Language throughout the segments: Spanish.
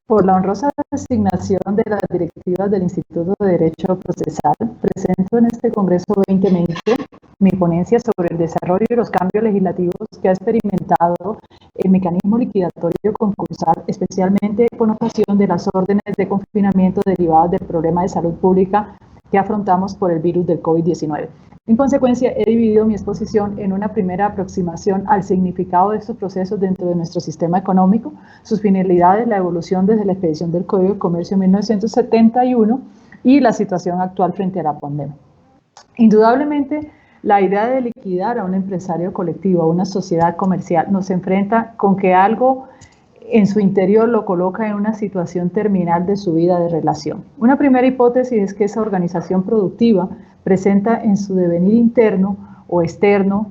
Por la honrosa designación de las directivas del Instituto de Derecho Procesal, presento en este Congreso 2020 mi ponencia sobre el desarrollo y los cambios legislativos que ha experimentado el mecanismo liquidatorio concursal, especialmente con ocasión de las órdenes de confinamiento derivadas del problema de salud pública que afrontamos por el virus del COVID-19. En consecuencia, he dividido mi exposición en una primera aproximación al significado de estos procesos dentro de nuestro sistema económico, sus finalidades, la evolución desde la expedición del Código de Comercio en 1971 y la situación actual frente a la pandemia. Indudablemente, la idea de liquidar a un empresario colectivo, a una sociedad comercial, nos enfrenta con que algo en su interior lo coloca en una situación terminal de su vida de relación. Una primera hipótesis es que esa organización productiva presenta en su devenir interno o externo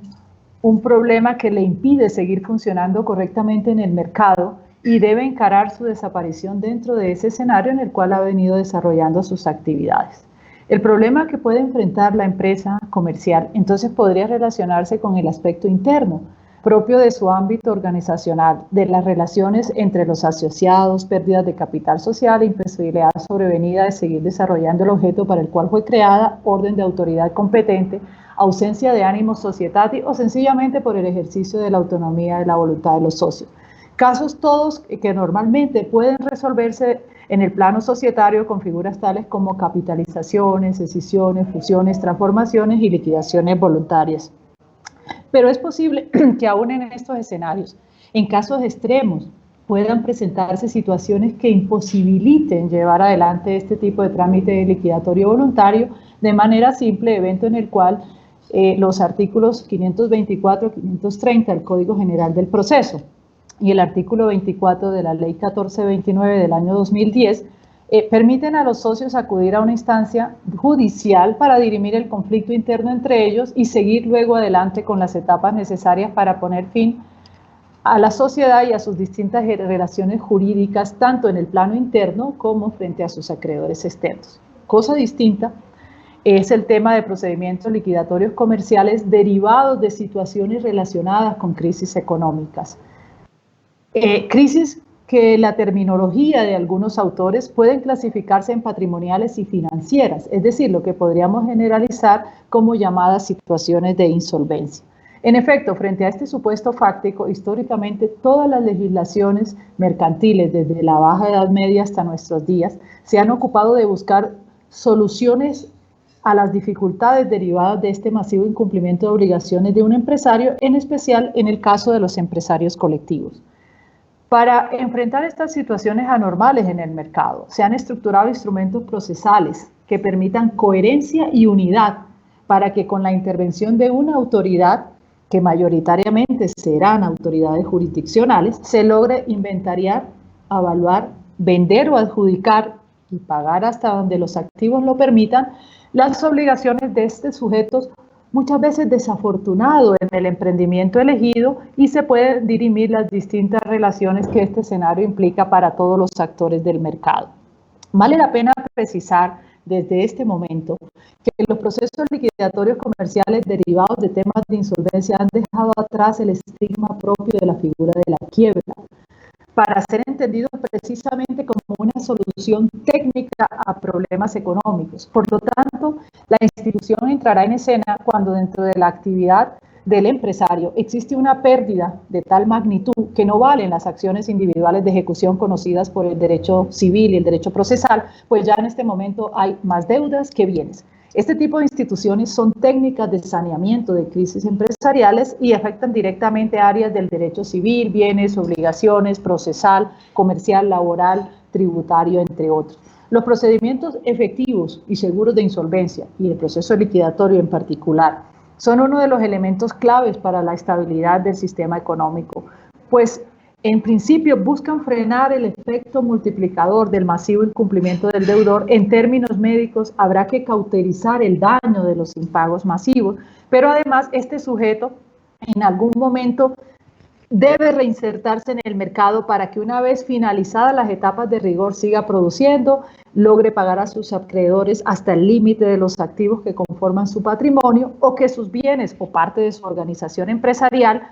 un problema que le impide seguir funcionando correctamente en el mercado y debe encarar su desaparición dentro de ese escenario en el cual ha venido desarrollando sus actividades. El problema que puede enfrentar la empresa comercial entonces podría relacionarse con el aspecto interno, propio de su ámbito organizacional, de las relaciones entre los asociados, pérdidas de capital social, imposibilidad sobrevenida de seguir desarrollando el objeto para el cual fue creada, orden de autoridad competente, ausencia de ánimo societatis o sencillamente por el ejercicio de la autonomía de la voluntad de los socios. Casos todos que normalmente pueden resolverse en el plano societario con figuras tales como capitalizaciones, escisiones, fusiones, transformaciones y liquidaciones voluntarias. Pero es posible que aún en estos escenarios, en casos extremos, puedan presentarse situaciones que imposibiliten llevar adelante este tipo de trámite liquidatorio voluntario de manera simple, evento en el cual los artículos 524 y 530 del Código General del Proceso y el artículo 24 de la Ley 1429 del año 2010 permiten a los socios acudir a una instancia judicial para dirimir el conflicto interno entre ellos y seguir luego adelante con las etapas necesarias para poner fin a la sociedad y a sus distintas relaciones jurídicas, tanto en el plano interno como frente a sus acreedores externos. Cosa distinta es el tema de procedimientos liquidatorios comerciales derivados de situaciones relacionadas con crisis económicas. Crisis que la terminología de algunos autores pueden clasificarse en patrimoniales y financieras, es decir, lo que podríamos generalizar como llamadas situaciones de insolvencia. En efecto, frente a este supuesto fáctico, históricamente todas las legislaciones mercantiles, desde la Baja Edad Media hasta nuestros días, se han ocupado de buscar soluciones a las dificultades derivadas de este masivo incumplimiento de obligaciones de un empresario, en especial en el caso de los empresarios colectivos. Para enfrentar estas situaciones anormales en el mercado, se han estructurado instrumentos procesales que permitan coherencia y unidad para que con la intervención de una autoridad, que mayoritariamente serán autoridades jurisdiccionales, se logre inventariar, evaluar, vender o adjudicar y pagar hasta donde los activos lo permitan las obligaciones de estos sujetos muchas veces desafortunado en el emprendimiento elegido y se pueden dirimir las distintas relaciones que este escenario implica para todos los actores del mercado. Vale la pena precisar desde este momento que los procesos liquidatorios comerciales derivados de temas de insolvencia han dejado atrás el estigma propio de la figura de la quiebra, para ser entendido precisamente como una solución técnica a problemas económicos. Por lo tanto, la institución entrará en escena cuando dentro de la actividad del empresario existe una pérdida de tal magnitud que no valen las acciones individuales de ejecución conocidas por el derecho civil y el derecho procesal, pues ya en este momento hay más deudas que bienes. Este tipo de instituciones son técnicas de saneamiento de crisis empresariales y afectan directamente áreas del derecho civil, bienes, obligaciones, procesal, comercial, laboral, tributario, entre otros. Los procedimientos efectivos y seguros de insolvencia y el proceso liquidatorio en particular son uno de los elementos claves para la estabilidad del sistema económico, pues en principio buscan frenar el efecto multiplicador del masivo incumplimiento del deudor. En términos médicos habrá que cauterizar el daño de los impagos masivos, pero además este sujeto en algún momento debe reinsertarse en el mercado para que una vez finalizadas las etapas de rigor siga produciendo, logre pagar a sus acreedores hasta el límite de los activos que conforman su patrimonio o que sus bienes o parte de su organización empresarial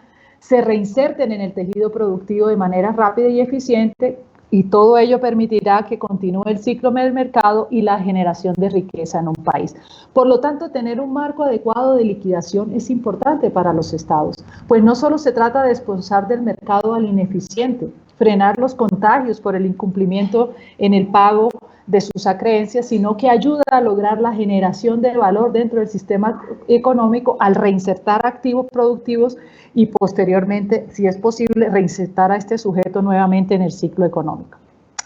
se reinserten en el tejido productivo de manera rápida y eficiente y todo ello permitirá que continúe el ciclo del mercado y la generación de riqueza en un país. Por lo tanto, tener un marco adecuado de liquidación es importante para los estados, pues no solo se trata de expulsar del mercado al ineficiente, frenar los contagios por el incumplimiento en el pago de sus acreencias, sino que ayuda a lograr la generación de valor dentro del sistema económico al reinsertar activos productivos y posteriormente, si es posible, reinsertar a este sujeto nuevamente en el ciclo económico.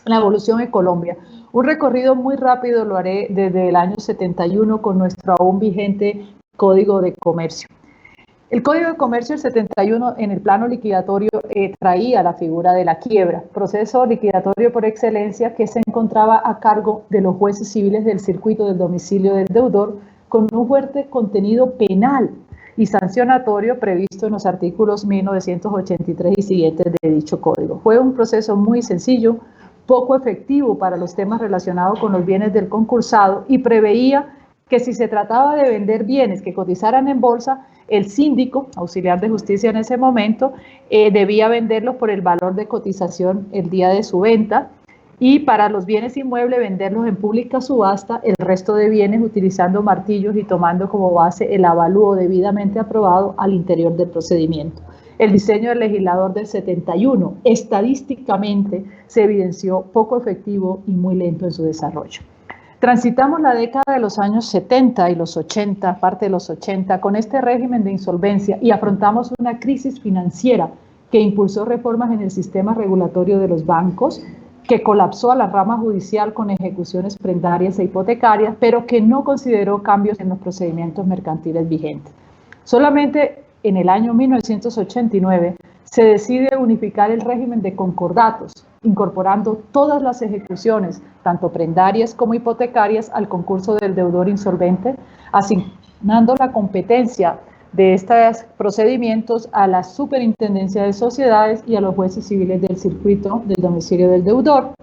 La evolución en Colombia. Un recorrido muy rápido lo haré desde el año 71 con nuestro aún vigente Código de Comercio. El Código de Comercio del 71 en el plano liquidatorio traía la figura de la quiebra, proceso liquidatorio por excelencia que se encontraba a cargo de los jueces civiles del circuito del domicilio del deudor con un fuerte contenido penal y sancionatorio previsto en los artículos 1983 y siguientes de dicho código. Fue un proceso muy sencillo, poco efectivo para los temas relacionados con los bienes del concursado y preveía que si se trataba de vender bienes que cotizaran en bolsa, el síndico, auxiliar de justicia en ese momento, debía venderlos por el valor de cotización el día de su venta y para los bienes inmuebles venderlos en pública subasta el resto de bienes utilizando martillos y tomando como base el avalúo debidamente aprobado al interior del procedimiento. El diseño del legislador del 71 estadísticamente se evidenció poco efectivo y muy lento en su desarrollo. Transitamos la década de los años 70 y los 80, parte de los 80, con este régimen de insolvencia y afrontamos una crisis financiera que impulsó reformas en el sistema regulatorio de los bancos, que colapsó a la rama judicial con ejecuciones prendarias e hipotecarias, pero que no consideró cambios en los procedimientos mercantiles vigentes. Solamente en el año 1989 se decide unificar el régimen de concordatos, incorporando todas las ejecuciones, tanto prendarias como hipotecarias, al concurso del deudor insolvente, asignando la competencia de estos procedimientos a la Superintendencia de Sociedades y a los jueces civiles del circuito del domicilio del deudor,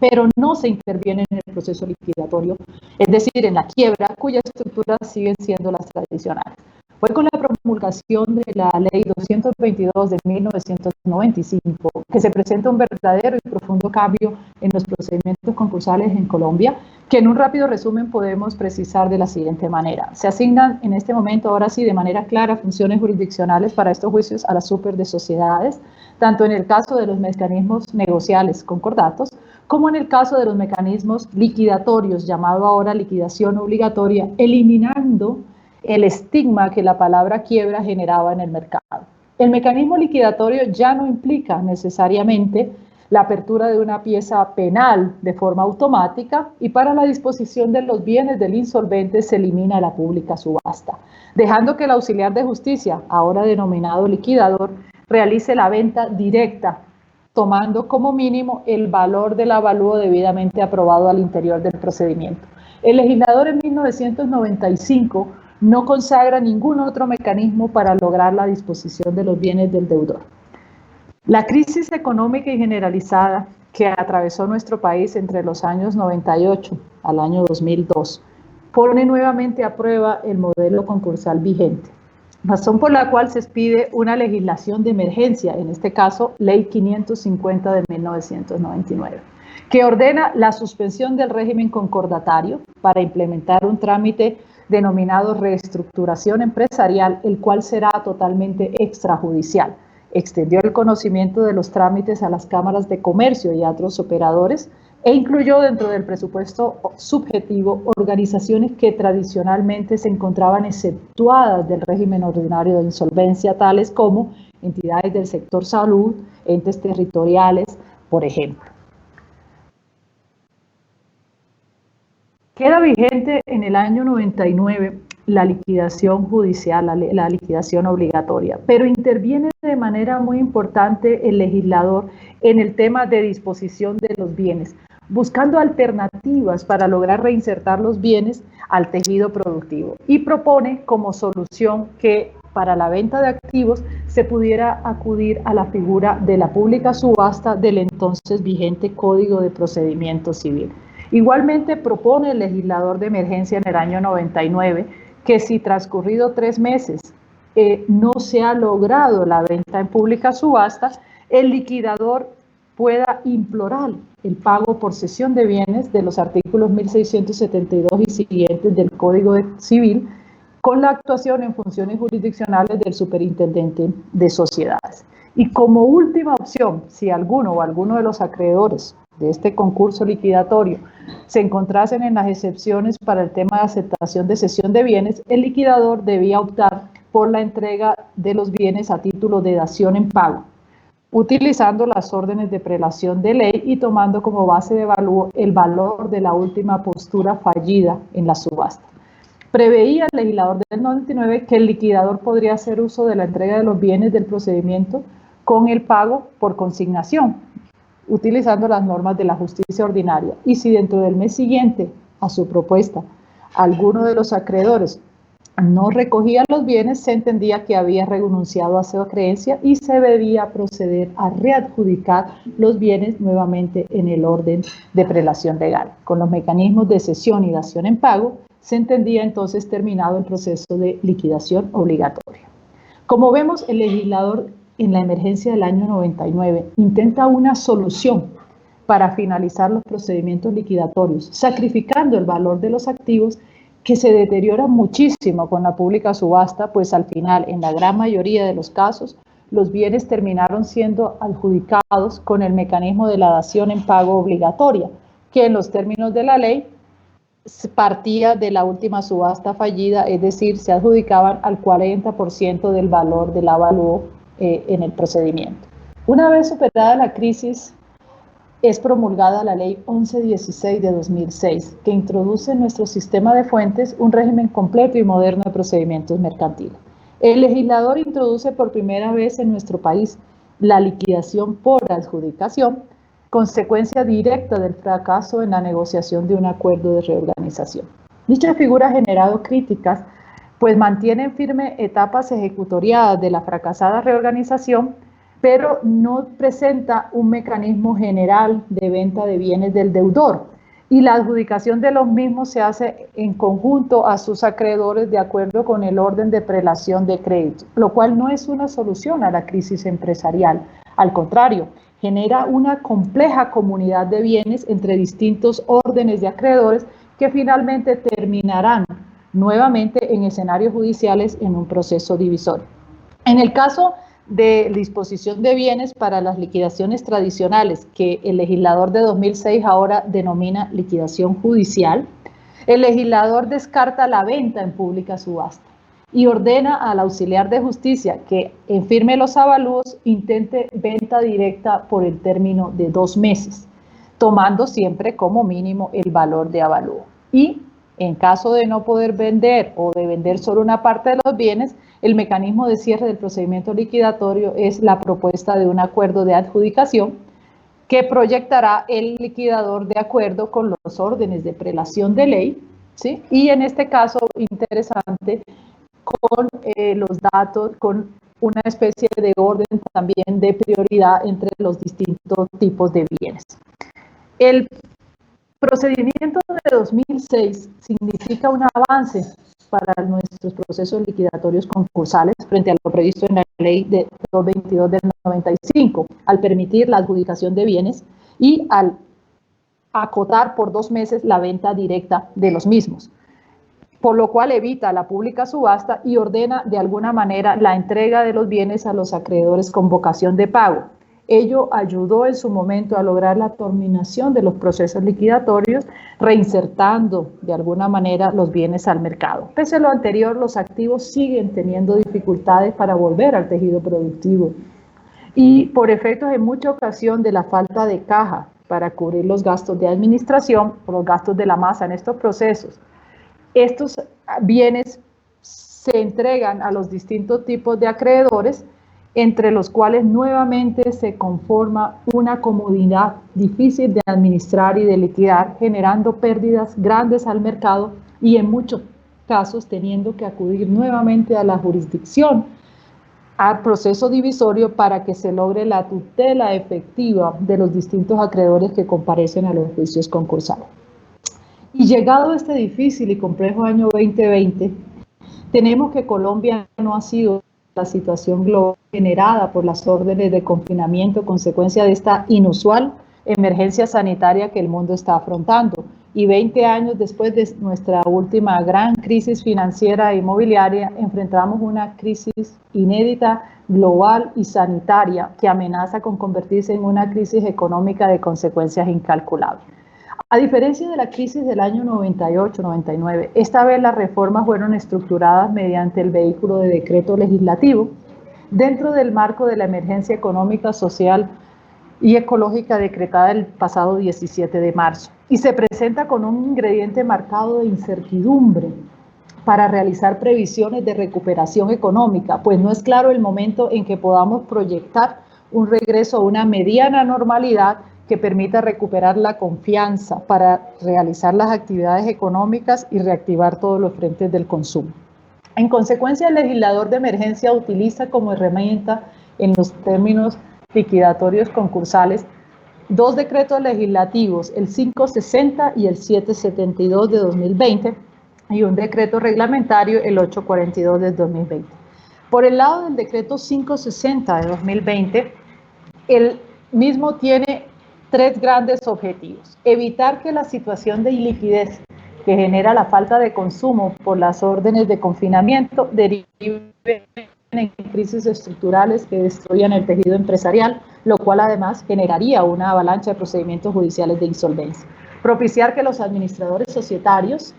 pero no se interviene en el proceso liquidatorio, es decir, en la quiebra, cuyas estructuras siguen siendo las tradicionales. Fue con la promulgación de la Ley 222 de 1995 que se presenta un verdadero y profundo cambio en los procedimientos concursales en Colombia, que en un rápido resumen podemos precisar de la siguiente manera. Se asignan en este momento, ahora sí, de manera clara, funciones jurisdiccionales para estos juicios a la super de sociedades, tanto en el caso de los mecanismos negociales concordatos, como en el caso de los mecanismos liquidatorios, llamado ahora liquidación obligatoria, eliminando el estigma que la palabra quiebra generaba en el mercado. El mecanismo liquidatorio ya no implica necesariamente la apertura de una pieza penal de forma automática y para la disposición de los bienes del insolvente se elimina la pública subasta, dejando que el auxiliar de justicia, ahora denominado liquidador, realice la venta directa, tomando como mínimo el valor del avalúo debidamente aprobado al interior del procedimiento. El legislador en 1995 no consagra ningún otro mecanismo para lograr la disposición de los bienes del deudor. La crisis económica y generalizada que atravesó nuestro país entre los años 98 al año 2002 pone nuevamente a prueba el modelo concursal vigente, razón por la cual se expide una legislación de emergencia, en este caso Ley 550 de 1999, que ordena la suspensión del régimen concordatario para implementar un trámite denominado reestructuración empresarial, el cual será totalmente extrajudicial. Extendió el conocimiento de los trámites a las cámaras de comercio y a otros operadores e incluyó dentro del presupuesto subjetivo organizaciones que tradicionalmente se encontraban exceptuadas del régimen ordinario de insolvencia, tales como entidades del sector salud, entes territoriales, por ejemplo. Queda vigente en el año 99 la liquidación judicial, la liquidación obligatoria, pero interviene de manera muy importante el legislador en el tema de disposición de los bienes, buscando alternativas para lograr reinsertar los bienes al tejido productivo y propone como solución que para la venta de activos se pudiera acudir a la figura de la pública subasta del entonces vigente Código de Procedimiento Civil. Igualmente propone el legislador de emergencia en el año 99 que si transcurrido 3 meses no se ha logrado la venta en pública subasta, el liquidador pueda implorar el pago por cesión de bienes de los artículos 1672 y siguientes del Código Civil, con la actuación en funciones jurisdiccionales del superintendente de sociedades. Y como última opción, si alguno o alguno de los acreedores de este concurso liquidatorio se encontrasen en las excepciones para el tema de aceptación de cesión de bienes, el liquidador debía optar por la entrega de los bienes a título de dación en pago, utilizando las órdenes de prelación de ley y tomando como base de avalúo el valor de la última postura fallida en la subasta. Preveía el legislador del 99 que el liquidador podría hacer uso de la entrega de los bienes del procedimiento con el pago por consignación, utilizando las normas de la justicia ordinaria. Y si dentro del mes siguiente a su propuesta alguno de los acreedores no recogía los bienes, se entendía que había renunciado a su creencia y se debía proceder a readjudicar los bienes nuevamente en el orden de prelación legal. Con los mecanismos de cesión y dación en pago, se entendía entonces terminado el proceso de liquidación obligatoria. Como vemos, el legislador en la emergencia del año 99 intenta una solución para finalizar los procedimientos liquidatorios, sacrificando el valor de los activos que se deterioran muchísimo con la pública subasta, pues al final, en la gran mayoría de los casos, los bienes terminaron siendo adjudicados con el mecanismo de la dación en pago obligatoria, que en los términos de la ley partía de la última subasta fallida, es decir, se adjudicaban al 40% del valor del avalúo en el procedimiento. Una vez superada la crisis, es promulgada la Ley 1116 de 2006, que introduce en nuestro sistema de fuentes un régimen completo y moderno de procedimientos mercantiles. El legislador introduce por primera vez en nuestro país la liquidación por adjudicación, consecuencia directa del fracaso en la negociación de un acuerdo de reorganización. Dicha figura ha generado críticas, pues mantienen firme etapas ejecutoriadas de la fracasada reorganización, pero no presenta un mecanismo general de venta de bienes del deudor, y la adjudicación de los mismos se hace en conjunto a sus acreedores de acuerdo con el orden de prelación de crédito, lo cual no es una solución a la crisis empresarial. Al contrario, genera una compleja comunidad de bienes entre distintos órdenes de acreedores que finalmente terminarán nuevamente en escenarios judiciales en un proceso divisorio. En el caso de disposición de bienes para las liquidaciones tradicionales, que el legislador de 2006 ahora denomina liquidación judicial, el legislador descarta la venta en pública subasta y ordena al auxiliar de justicia que en firme los avalúos intente venta directa por el término de 2 meses, tomando siempre como mínimo el valor de avalúo. Y en caso de no poder vender o de vender solo una parte de los bienes, el mecanismo de cierre del procedimiento liquidatorio es la propuesta de un acuerdo de adjudicación que proyectará el liquidador de acuerdo con los órdenes de prelación de ley, ¿sí? Y en este caso, interesante, con los datos, con una especie de orden también de prioridad entre los distintos tipos de bienes. El procedimiento de 2006 significa un avance para nuestros procesos liquidatorios concursales frente a lo previsto en la ley de 222 del 95, al permitir la adjudicación de bienes y al acotar por 2 meses la venta directa de los mismos, por lo cual evita la pública subasta y ordena de alguna manera la entrega de los bienes a los acreedores con vocación de pago. Ello ayudó en su momento a lograr la terminación de los procesos liquidatorios, reinsertando de alguna manera los bienes al mercado. Pese a lo anterior, los activos siguen teniendo dificultades para volver al tejido productivo y por efectos en mucha ocasión de la falta de caja para cubrir los gastos de administración o los gastos de la masa en estos procesos. Estos bienes se entregan a los distintos tipos de acreedores, entre los cuales nuevamente se conforma una comunidad difícil de administrar y de liquidar, generando pérdidas grandes al mercado y en muchos casos teniendo que acudir nuevamente a la jurisdicción, al proceso divisorio para que se logre la tutela efectiva de los distintos acreedores que comparecen a los juicios concursales. Y llegado a este difícil y complejo año 2020, tenemos que Colombia no ha sido la situación global generada por las órdenes de confinamiento, consecuencia de esta inusual emergencia sanitaria que el mundo está afrontando. Y 20 años después de nuestra última gran crisis financiera e inmobiliaria, enfrentamos una crisis inédita, global y sanitaria que amenaza con convertirse en una crisis económica de consecuencias incalculables. A diferencia de la crisis del año 98-99, esta vez las reformas fueron estructuradas mediante el vehículo de decreto legislativo dentro del marco de la emergencia económica, social y ecológica decretada el pasado 17 de marzo. Y se presenta con un ingrediente marcado de incertidumbre para realizar previsiones de recuperación económica, pues no es claro el momento en que podamos proyectar un regreso a una mediana normalidad que permita recuperar la confianza para realizar las actividades económicas y reactivar todos los frentes del consumo. En consecuencia, el legislador de emergencia utiliza como herramienta en los términos liquidatorios concursales dos decretos legislativos, el 560 y el 772 de 2020, y un decreto reglamentario, el 842 de 2020. Por el lado del decreto 560 de 2020, el mismo tiene tres grandes objetivos: evitar que la situación de iliquidez que genera la falta de consumo por las órdenes de confinamiento derive en crisis estructurales que destruyan el tejido empresarial, lo cual además generaría una avalancha de procedimientos judiciales de insolvencia. Propiciar que los administradores societarios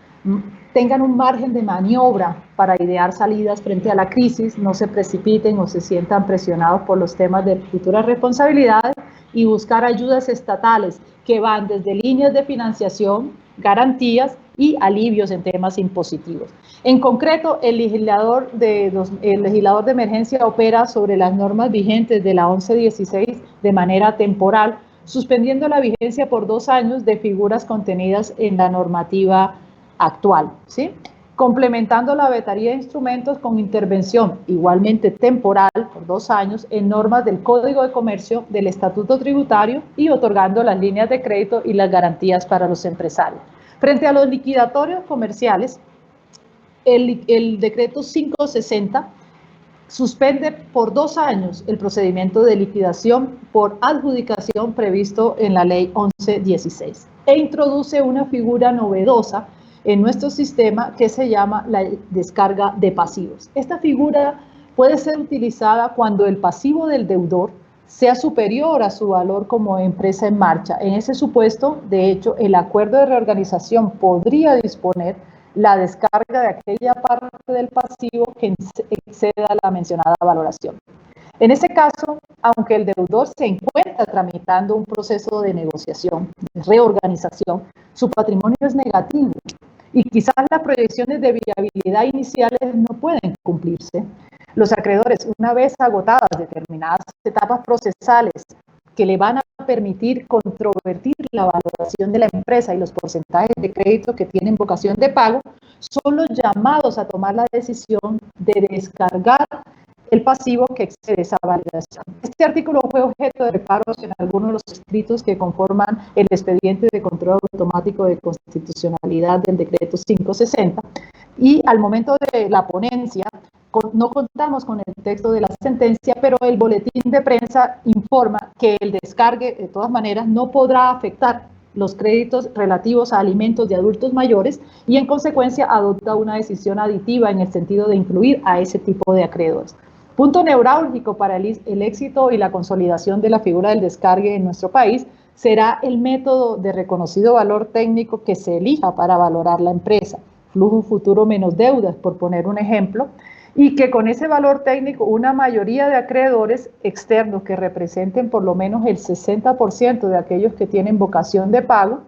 tengan un margen de maniobra para idear salidas frente a la crisis, no se precipiten o se sientan presionados por los temas de futuras responsabilidades, y buscar ayudas estatales que van desde líneas de financiación, garantías y alivios en temas impositivos. En concreto, el legislador de emergencia opera sobre las normas vigentes de la 1116 de manera temporal, suspendiendo la vigencia por 2 años de figuras contenidas en la normativa actual, ¿sí? Complementando la batería de instrumentos con intervención igualmente temporal por 2 años en normas del Código de Comercio, del Estatuto Tributario, y otorgando las líneas de crédito y las garantías para los empresarios. Frente a los liquidatorios comerciales, el decreto 560 suspende por 2 años el procedimiento de liquidación por adjudicación previsto en la ley 1116 e introduce una figura novedosa en nuestro sistema que se llama la descarga de pasivos. Esta figura puede ser utilizada cuando el pasivo del deudor sea superior a su valor como empresa en marcha. En ese supuesto, de hecho, el acuerdo de reorganización podría disponer la descarga de aquella parte del pasivo que exceda la mencionada valoración. En ese caso, aunque el deudor se encuentra tramitando un proceso de negociación, de reorganización, su patrimonio es negativo y quizás las proyecciones de viabilidad iniciales no pueden cumplirse. Los acreedores, una vez agotadas determinadas etapas procesales que le van a permitir controvertir la valoración de la empresa y los porcentajes de crédito que tienen vocación de pago, son los llamados a tomar la decisión de descargar el pasivo que excede esa validación. Este artículo fue objeto de reparos en algunos de los escritos que conforman el expediente de control automático de constitucionalidad del decreto 560, y al momento de la ponencia no contamos con el texto de la sentencia, pero el boletín de prensa informa que el descargue de todas maneras no podrá afectar los créditos relativos a alimentos de adultos mayores y en consecuencia adopta una decisión aditiva en el sentido de incluir a ese tipo de acreedores. Punto neurálgico para el éxito y la consolidación de la figura del descargue en nuestro país será el método de reconocido valor técnico que se elija para valorar la empresa. Flujo futuro menos deudas, por poner un ejemplo, y que con ese valor técnico una mayoría de acreedores externos que representen por lo menos el 60% de aquellos que tienen vocación de pago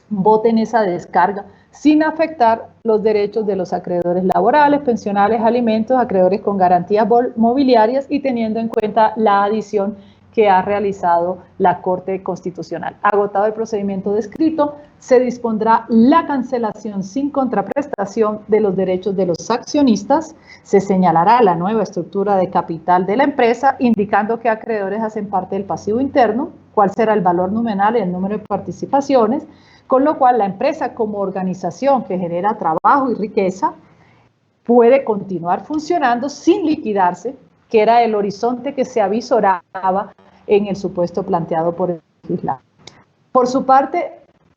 voten esa descarga sin afectar los derechos de los acreedores laborales, pensionales, alimentos, acreedores con garantías mobiliarias y teniendo en cuenta la adición que ha realizado la Corte Constitucional. Agotado el procedimiento descrito, se dispondrá la cancelación sin contraprestación de los derechos de los accionistas, se señalará la nueva estructura de capital de la empresa, indicando qué acreedores hacen parte del pasivo interno, cuál será el valor nominal y el número de participaciones, con lo cual la empresa como organización que genera trabajo y riqueza puede continuar funcionando sin liquidarse que era el horizonte que se avisoraba en el supuesto planteado por el legislador. Por su parte,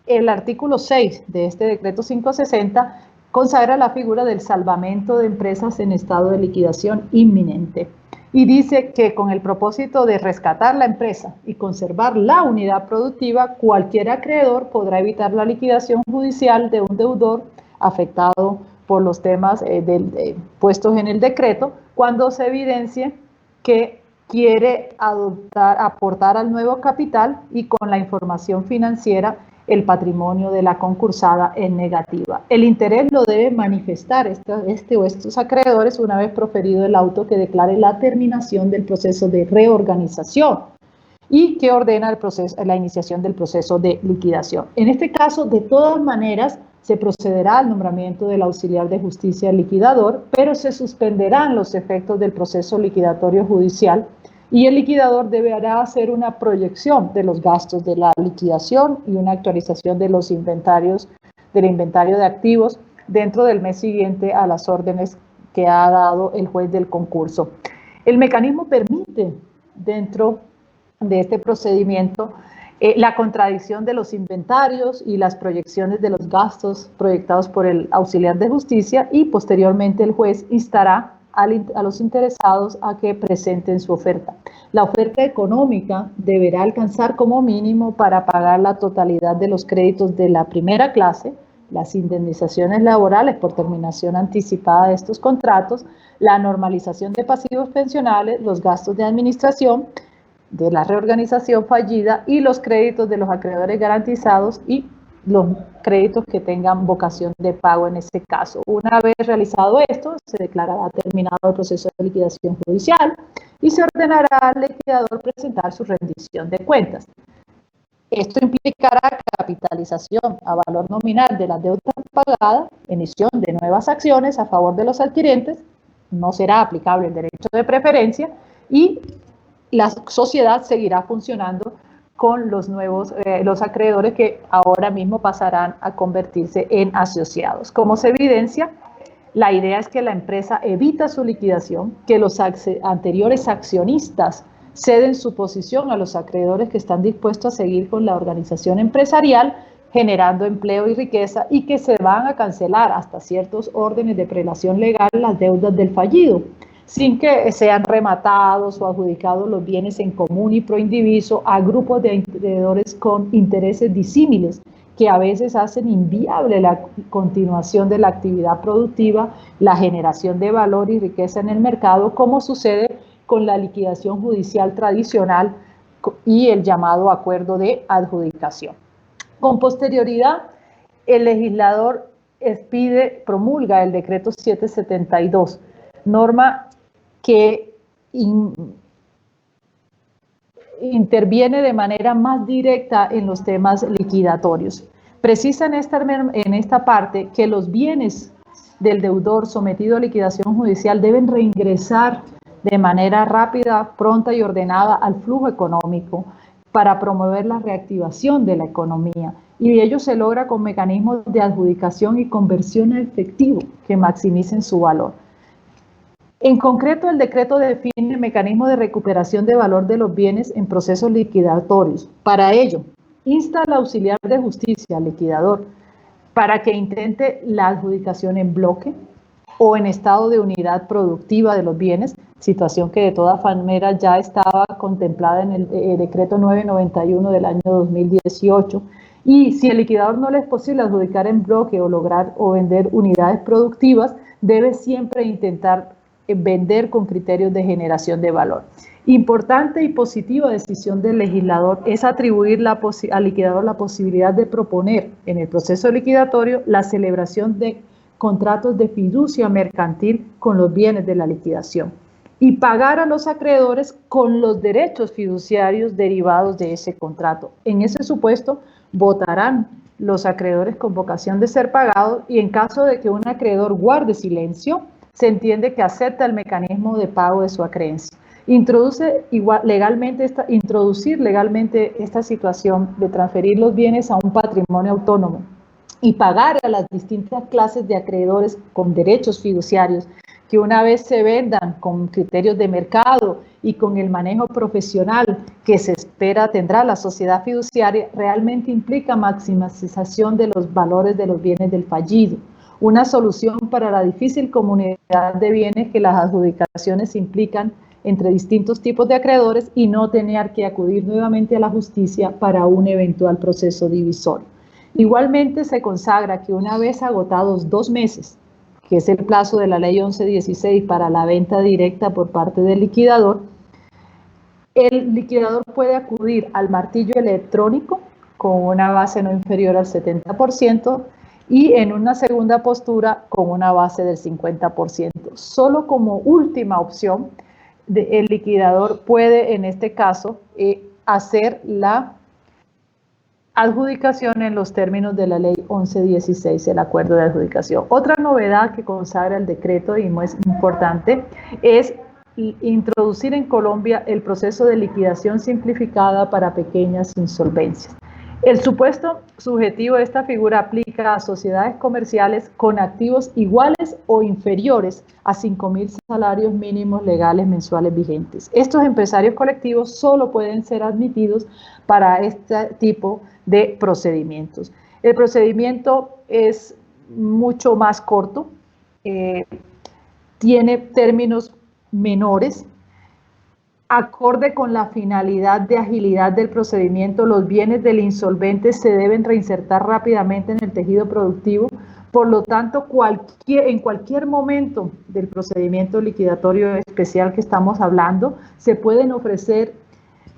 el artículo 6 de este decreto 560 consagra la figura del salvamento de empresas en estado de liquidación inminente y dice que con el propósito de rescatar la empresa y conservar la unidad productiva, cualquier acreedor podrá evitar la liquidación judicial de un deudor afectado por los temas puestos en el decreto cuando se evidencie que quiere aportar al nuevo capital y con la información financiera el patrimonio de la concursada en negativa. El interés lo debe manifestar este o estos acreedores una vez proferido el auto que declare la terminación del proceso de reorganización y que ordena la iniciación del proceso de liquidación. En este caso, de todas maneras, se procederá al nombramiento del auxiliar de justicia liquidador, pero se suspenderán los efectos del proceso liquidatorio judicial y el liquidador deberá hacer una proyección de los gastos de la liquidación y una actualización de los inventarios, del inventario de activos dentro del mes siguiente a las órdenes que ha dado el juez del concurso. El mecanismo permite, dentro de este procedimiento, la contradicción de los inventarios y las proyecciones de los gastos proyectados por el auxiliar de justicia y posteriormente el juez instará a los interesados a que presenten su oferta. La oferta económica deberá alcanzar como mínimo para pagar la totalidad de los créditos de la primera clase, las indemnizaciones laborales por terminación anticipada de estos contratos, la normalización de pasivos pensionales, los gastos de administración, de la reorganización fallida y los créditos de los acreedores garantizados y los créditos que tengan vocación de pago en ese caso. Una vez realizado esto, se declarará terminado el proceso de liquidación judicial y se ordenará al liquidador presentar su rendición de cuentas. Esto implicará capitalización a valor nominal de las deudas pagadas, emisión de nuevas acciones a favor de los adquirentes, no será aplicable el derecho de preferencia y la sociedad seguirá funcionando con los nuevos, los acreedores que ahora mismo pasarán a convertirse en asociados. Como se evidencia, la idea es que la empresa evita su liquidación, que los anteriores accionistas ceden su posición a los acreedores que están dispuestos a seguir con la organización empresarial, generando empleo y riqueza, y que se van a cancelar hasta ciertos órdenes de prelación legal las deudas del fallido, sin que sean rematados o adjudicados los bienes en común y pro indiviso a grupos de acreedores con intereses disímiles, que a veces hacen inviable la continuación de la actividad productiva, la generación de valor y riqueza en el mercado, como sucede con la liquidación judicial tradicional y el llamado acuerdo de adjudicación. Con posterioridad, el legislador promulga el decreto 772, norma que interviene de manera más directa en los temas liquidatorios. Precisa en esta parte que los bienes del deudor sometido a liquidación judicial deben reingresar de manera rápida, pronta y ordenada al flujo económico para promover la reactivación de la economía. Y ello se logra con mecanismos de adjudicación y conversión a efectivo que maximicen su valor. En concreto, el decreto define el mecanismo de recuperación de valor de los bienes en procesos liquidatorios. Para ello, insta al auxiliar de justicia, al liquidador, para que intente la adjudicación en bloque o en estado de unidad productiva de los bienes, situación que de todas maneras ya estaba contemplada en el decreto 991 del año 2018. Y si el liquidador no le es posible adjudicar en bloque o lograr o vender unidades productivas, debe siempre intentar vender con criterios de generación de valor. Importante y positiva decisión del legislador es atribuir al liquidador la posibilidad de proponer en el proceso liquidatorio la celebración de contratos de fiducia mercantil con los bienes de la liquidación y pagar a los acreedores con los derechos fiduciarios derivados de ese contrato. En ese supuesto, votarán los acreedores con vocación de ser pagados y en caso de que un acreedor guarde silencio, se entiende que acepta el mecanismo de pago de su acreencia. Introducir legalmente esta situación de transferir los bienes a un patrimonio autónomo y pagar a las distintas clases de acreedores con derechos fiduciarios que una vez se vendan con criterios de mercado y con el manejo profesional que se espera tendrá la sociedad fiduciaria, realmente implica maximización de los valores de los bienes del fallido, una solución para la difícil comunidad de bienes que las adjudicaciones implican entre distintos tipos de acreedores y no tener que acudir nuevamente a la justicia para un eventual proceso divisorio. Igualmente se consagra que una vez agotados 2 meses, que es el plazo de la ley 1116 para la venta directa por parte del liquidador, el liquidador puede acudir al martillo electrónico con una base no inferior al 70% y en una segunda postura con una base del 50%. Solo como última opción, el liquidador puede en este caso hacer la adjudicación en los términos de la ley 1116, el acuerdo de adjudicación. Otra novedad que consagra el decreto y muy importante es introducir en Colombia el proceso de liquidación simplificada para pequeñas insolvencias. El supuesto subjetivo de esta figura aplica a sociedades comerciales con activos iguales o inferiores a 5.000 salarios mínimos legales mensuales vigentes. Estos empresarios colectivos solo pueden ser admitidos para este tipo de procedimientos. El procedimiento es mucho más corto, tiene términos menores. Acorde con la finalidad de agilidad del procedimiento, los bienes del insolvente se deben reinsertar rápidamente en el tejido productivo. Por lo tanto, en cualquier momento del procedimiento liquidatorio especial que estamos hablando, se pueden ofrecer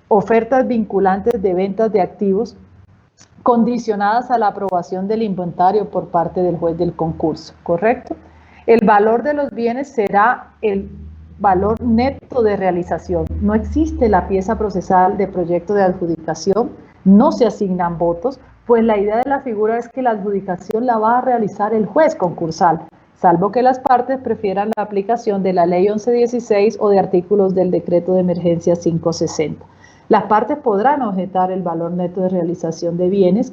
ofertas vinculantes de ventas de activos condicionadas a la aprobación del inventario por parte del juez del concurso, ¿correcto? El valor de los bienes será el valor neto de realización. No existe la pieza procesal de proyecto de adjudicación, no se asignan votos, pues la idea de la figura es que la adjudicación la va a realizar el juez concursal, salvo que las partes prefieran la aplicación de la ley 1116 o de artículos del decreto de emergencia 560. Las partes podrán objetar el valor neto de realización de bienes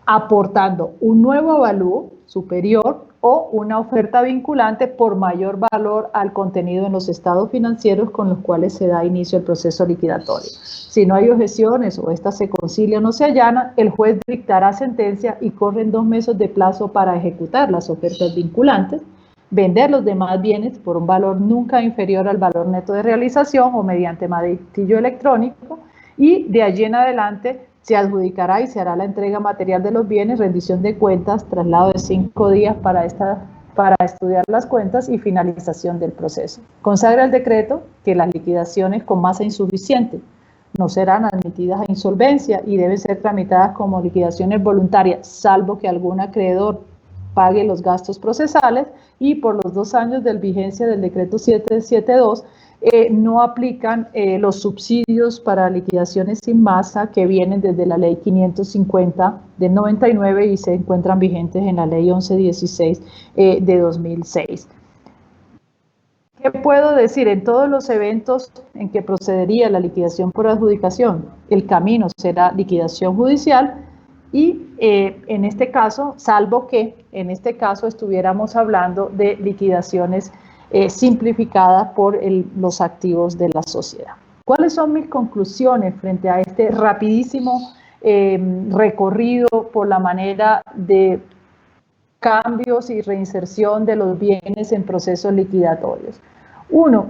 aportando un nuevo avalúo superior o una oferta vinculante por mayor valor al contenido en los estados financieros con los cuales se da inicio al proceso liquidatorio. Si no hay objeciones o estas se concilian o se allanan, el juez dictará sentencia y corren 2 meses de plazo para ejecutar las ofertas vinculantes, vender los demás bienes por un valor nunca inferior al valor neto de realización o mediante martillo electrónico, y de allí en adelante se adjudicará y se hará la entrega material de los bienes, rendición de cuentas, traslado de 5 días para estudiar las cuentas y finalización del proceso. Consagra el decreto que las liquidaciones con masa insuficiente no serán admitidas a insolvencia y deben ser tramitadas como liquidaciones voluntarias, salvo que algún acreedor pague los gastos procesales, y por los 2 años de vigencia del decreto 772 no aplican los subsidios para liquidaciones sin masa que vienen desde la ley 550 del 99 y se encuentran vigentes en la ley 1116 de 2006. ¿Qué puedo decir? En todos los eventos en que procedería la liquidación por adjudicación, el camino será liquidación judicial y en este caso, salvo que en este caso estuviéramos hablando de liquidaciones simplificadas por los activos de la sociedad. ¿Cuáles son mis conclusiones frente a este rapidísimo recorrido por la manera de cambios y reinserción de los bienes en procesos liquidatorios? 1.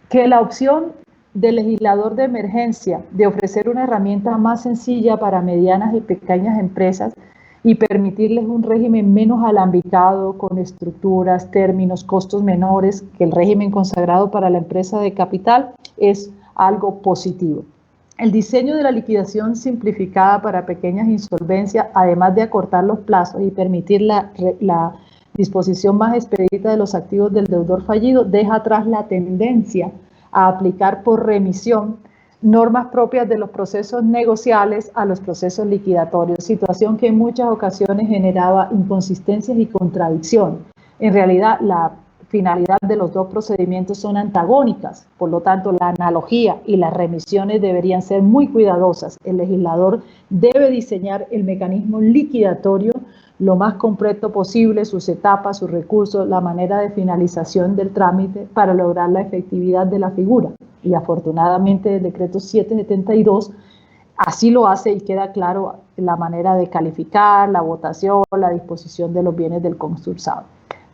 Que la opción del legislador de emergencia de ofrecer una herramienta más sencilla para medianas y pequeñas empresas y permitirles un régimen menos alambicado, con estructuras, términos, costos menores que el régimen consagrado para la empresa de capital, es algo positivo. El diseño de la liquidación simplificada para pequeñas insolvencias, además de acortar los plazos y permitir la disposición más expedita de los activos del deudor fallido, deja atrás la tendencia a aplicar por remisión normas propias de los procesos negociales a los procesos liquidatorios, situación que en muchas ocasiones generaba inconsistencias y contradicciones. En realidad, la finalidad de los dos procedimientos son antagónicas, por lo tanto la analogía y las remisiones deberían ser muy cuidadosas. El legislador debe diseñar el mecanismo liquidatorio lo más completo posible, sus etapas, sus recursos, la manera de finalización del trámite para lograr la efectividad de la figura. Y afortunadamente el decreto 772 así lo hace y queda claro la manera de calificar, la votación, la disposición de los bienes del concursado.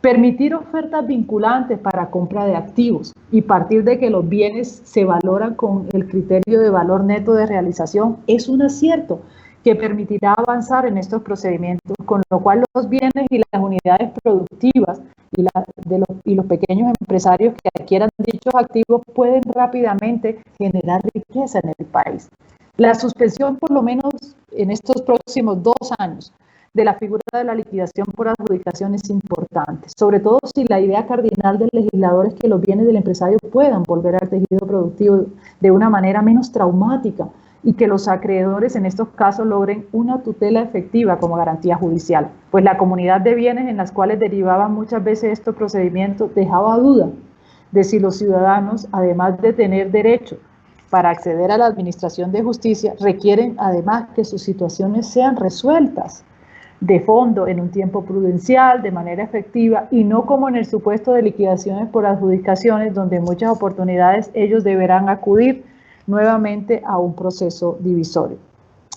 Permitir ofertas vinculantes para compra de activos y partir de que los bienes se valoran con el criterio de valor neto de realización es un acierto que permitirá avanzar en estos procedimientos, con lo cual los bienes y las unidades productivas y los pequeños empresarios que adquieran dichos activos pueden rápidamente generar riqueza en el país. La suspensión, por lo menos en estos próximos 2 años, de la figura de la liquidación por adjudicación es importante, sobre todo si la idea cardinal del legislador es que los bienes del empresario puedan volver al tejido productivo de una manera menos traumática y que los acreedores en estos casos logren una tutela efectiva como garantía judicial, pues la comunidad de bienes en las cuales derivaban muchas veces estos procedimientos dejaba duda de si los ciudadanos, además de tener derecho para acceder a la administración de justicia, requieren además que sus situaciones sean resueltas de fondo en un tiempo prudencial, de manera efectiva y no como en el supuesto de liquidaciones por adjudicaciones donde en muchas oportunidades ellos deberán acudir nuevamente a un proceso divisorio.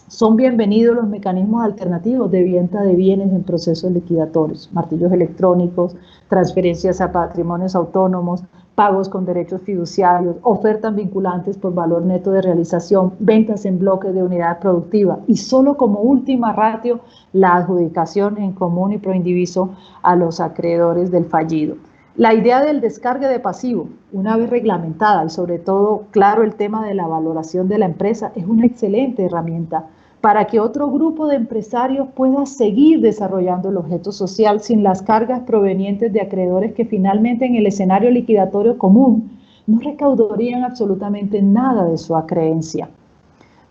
Son bienvenidos los mecanismos alternativos de venta de bienes en procesos liquidatorios, martillos electrónicos, transferencias a patrimonios autónomos, pagos con derechos fiduciarios, ofertas vinculantes por valor neto de realización, ventas en bloques de unidad productiva y solo como última ratio la adjudicación en común y proindiviso a los acreedores del fallido. La idea del descargue de pasivo, una vez reglamentada y sobre todo claro el tema de la valoración de la empresa, es una excelente herramienta para que otro grupo de empresarios pueda seguir desarrollando el objeto social sin las cargas provenientes de acreedores que finalmente en el escenario liquidatorio común no recaudarían absolutamente nada de su acreencia.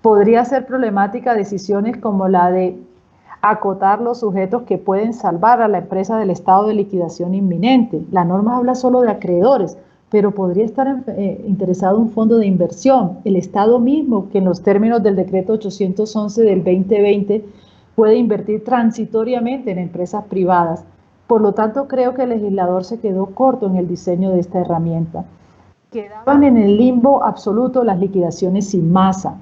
Podría ser problemática decisiones como la de acotar los sujetos que pueden salvar a la empresa del estado de liquidación inminente. La norma habla solo de acreedores, pero podría estar interesado un fondo de inversión, el Estado mismo, que en los términos del decreto 811 del 2020 puede invertir transitoriamente en empresas privadas. Por lo tanto, creo que el legislador se quedó corto en el diseño de esta herramienta. Quedaban en el limbo absoluto las liquidaciones sin masa,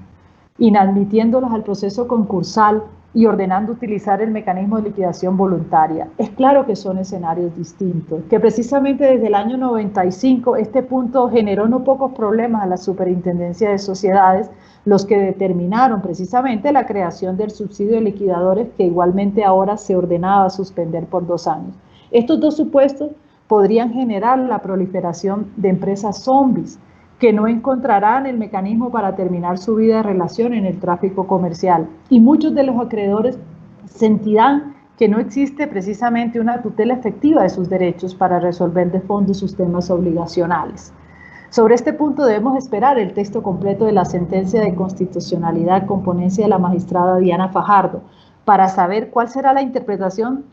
inadmitiéndolas al proceso concursal y ordenando utilizar el mecanismo de liquidación voluntaria. Es claro que son escenarios distintos, que precisamente desde el año 95 este punto generó no pocos problemas a la Superintendencia de Sociedades, los que determinaron precisamente la creación del subsidio de liquidadores que igualmente ahora se ordenaba suspender por 2 años. Estos dos supuestos podrían generar la proliferación de empresas zombies, que no encontrarán el mecanismo para terminar su vida de relación en el tráfico comercial. Y muchos de los acreedores sentirán que no existe precisamente una tutela efectiva de sus derechos para resolver de fondo sus temas obligacionales. Sobre este punto debemos esperar el texto completo de la sentencia de constitucionalidad con ponencia de la magistrada Diana Fajardo para saber cuál será la interpretación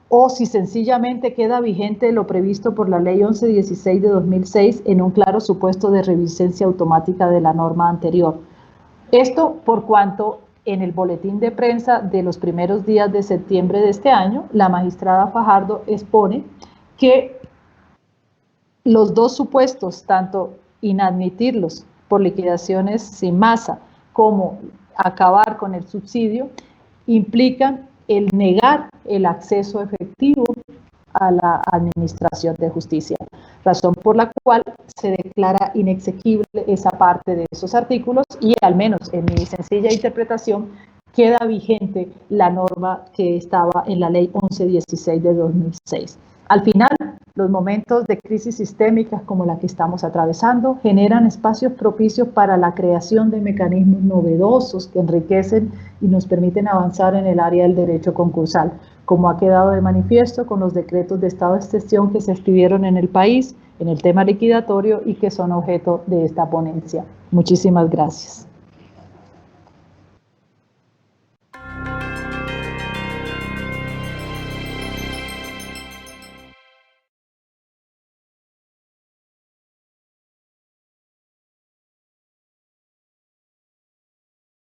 o si sencillamente queda vigente lo previsto por la Ley 1116 de 2006 en un claro supuesto de revisencia automática de la norma anterior. Esto por cuanto en el boletín de prensa de los primeros días de septiembre de este año, la magistrada Fajardo expone que los dos supuestos, tanto inadmitirlos por liquidaciones sin masa como acabar con el subsidio, implican el negar el acceso efectivo a la administración de justicia, razón por la cual se declara inexequible esa parte de esos artículos y al menos en mi sencilla interpretación queda vigente la norma que estaba en la Ley 1116 de 2006. Al final, los momentos de crisis sistémicas como la que estamos atravesando generan espacios propicios para la creación de mecanismos novedosos que enriquecen y nos permiten avanzar en el área del derecho concursal, como ha quedado de manifiesto con los decretos de estado de excepción que se expidieron en el país en el tema liquidatorio y que son objeto de esta ponencia. Muchísimas gracias.